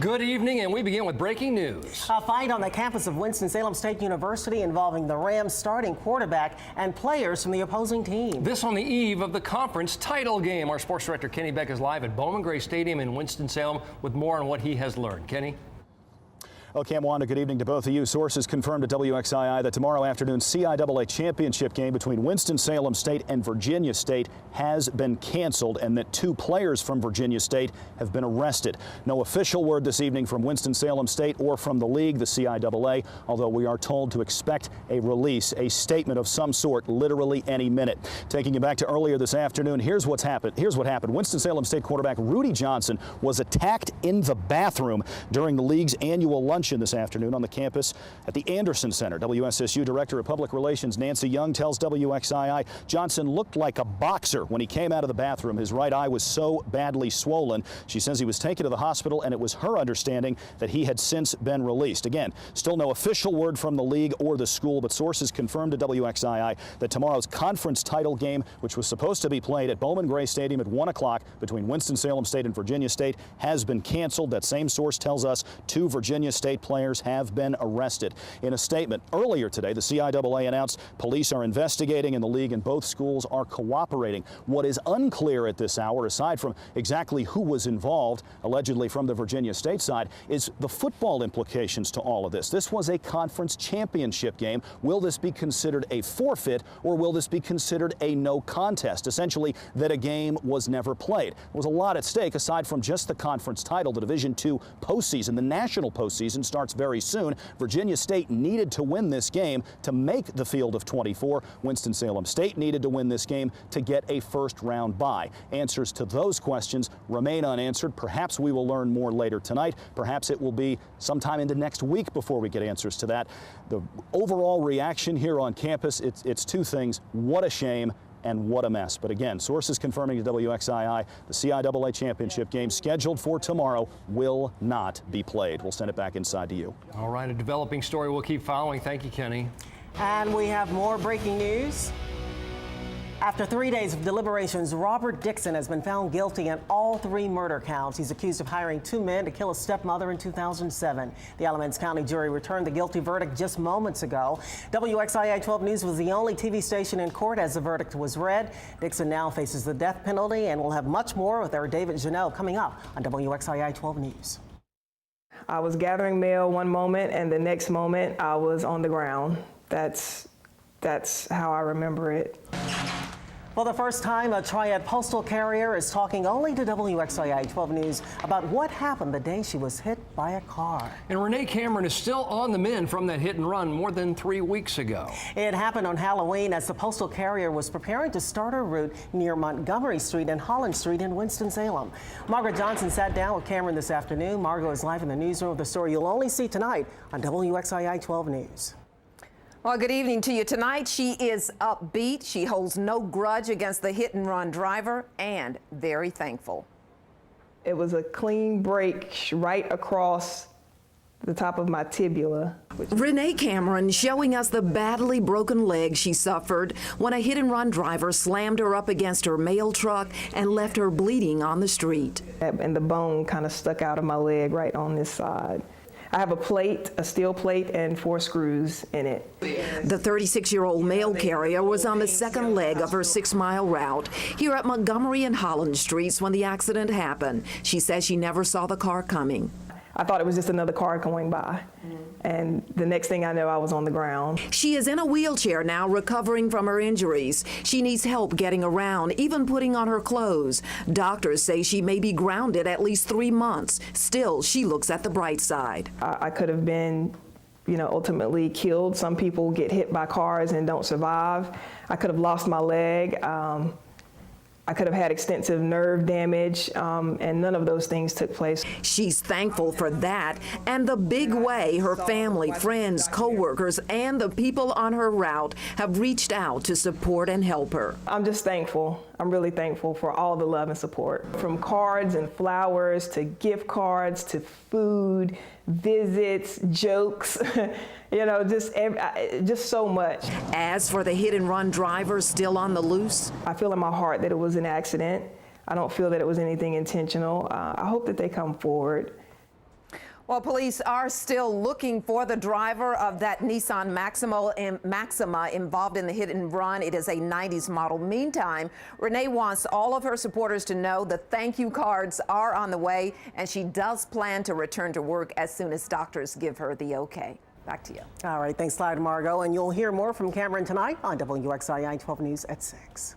Good evening, and we begin with breaking news. A fight on the campus of Winston-Salem State University involving the Rams starting quarterback and players from the opposing team. This on the eve of the conference title game. Our sports director Kenny Beck is live at Bowman Gray Stadium in Winston-Salem with more on what he has learned. Kenny? Well, Cam Wanda, good evening to both of you. Sources confirmed to WXII that tomorrow afternoon's CIAA championship game between Winston-Salem State and Virginia State has been canceled, and that 2 players from Virginia State have been arrested. No official word this evening from Winston-Salem State or from the league, the CIAA, although we are told to expect a release, a statement of some sort, literally any minute. Taking you back to earlier this afternoon, here's what happened. Winston-Salem State quarterback Rudy Johnson was attacked in the bathroom during the league's annual luncheon this afternoon on the campus at the Anderson Center. WSSU Director of Public Relations Nancy Young tells WXII Johnson looked like a boxer when he came out of the bathroom. His right eye was so badly swollen. She says he was taken to the hospital, and it was her understanding that he had since been released. Again, still no official word from the league or the school, but sources confirmed to WXII that tomorrow's conference title game, which was supposed to be played at Bowman Gray Stadium at 1 o'clock between Winston-Salem State and Virginia State, has been canceled. That same source tells us 2 Virginia State players have been arrested. In a statement earlier today, the CIAA announced police are investigating and the league and both schools are cooperating. What is unclear at this hour, aside from exactly who was involved, allegedly from the Virginia State side, is the football implications to all of this. This was a conference championship game. Will this be considered a forfeit, or will this be considered a no contest? Essentially, that a game was never played. There was a lot at stake aside from just the conference title. The Division II postseason, the national postseason, starts very soon. Virginia State needed to win this game to make the field of 24. Winston-Salem State needed to win this game to get a first-round bye. Answers to those questions remain unanswered. Perhaps we will learn more later tonight. Perhaps it will be sometime into next week before we get answers to that. The overall reaction here on campus, it's 2 things. What a shame. And what a mess. But again, sources confirming to WXII the CIAA championship game scheduled for tomorrow will not be played. We'll send it back inside to you. All right, a developing story we'll keep following. Thank you, Kenny. And we have more breaking news. After 3 days of deliberations, Robert Dixon has been found guilty on all 3 murder counts. He's accused of hiring 2 men to kill his stepmother in 2007. The Alamance County jury returned the guilty verdict just moments ago. WXII 12 News was the only TV station in court as the verdict was read. Dixon now faces the death penalty, and we'll have much more with our David Janelle coming up on WXII 12 News. I was gathering mail one moment, and the next moment I was on the ground. That's how I remember it. For the first time, a Triad postal carrier is talking only to WXII 12 News about what happened the day she was hit by a car. And Renee Cameron is still on the mend from that hit and run more than 3 weeks ago. It happened on Halloween as the postal carrier was preparing to start her route near Montgomery Street and Holland Street in Winston-Salem. Margaret Johnson sat down with Cameron this afternoon. Margot is live in the newsroom with the story you'll only see tonight on WXII 12 News. Well, good evening to you. Tonight, she is upbeat. She holds no grudge against the hit-and-run driver and very thankful. It was a clean break right across the top of my tibia. Renee Cameron showing us the badly broken leg she suffered when a hit-and-run driver slammed her up against her mail truck and left her bleeding on the street. And the bone kind of stuck out of my leg right on this side. I have a plate, a steel plate, and 4 screws in it. The 36-year-old mail carrier was on the second leg of her 6-mile route here at Montgomery and Holland Streets when the accident happened. She says she never saw the car coming. I thought it was just another car going by. And the next thing I know, I was on the ground. She is in a wheelchair now, recovering from her injuries. She needs help getting around, even putting on her clothes. Doctors say she may be grounded at least 3 months. Still, she looks at the bright side. I could have been, ultimately killed. Some people get hit by cars and don't survive. I could have lost my leg. I could have had extensive nerve damage, and none of those things took place. She's thankful for that and the big way her family, friends, co-workers, and the people on her route have reached out to support and help her. I'm just thankful. I'm really thankful for all the love and support. From cards and flowers to gift cards to food, visits, jokes, just so much. As for the hit-and-run driver still on the loose, I feel in my heart that it was an accident. I don't feel that it was anything intentional. I hope that they come forward. Well, police are still looking for the driver of that Nissan Maxima involved in the hit and run. It is a 90s model. Meantime, Renee wants all of her supporters to know the thank you cards are on the way, and she does plan to return to work as soon as doctors give her the okay. Back to you. All right, thanks a lot, Margot. And you'll hear more from Cameron tonight on WXII 12 News at 6.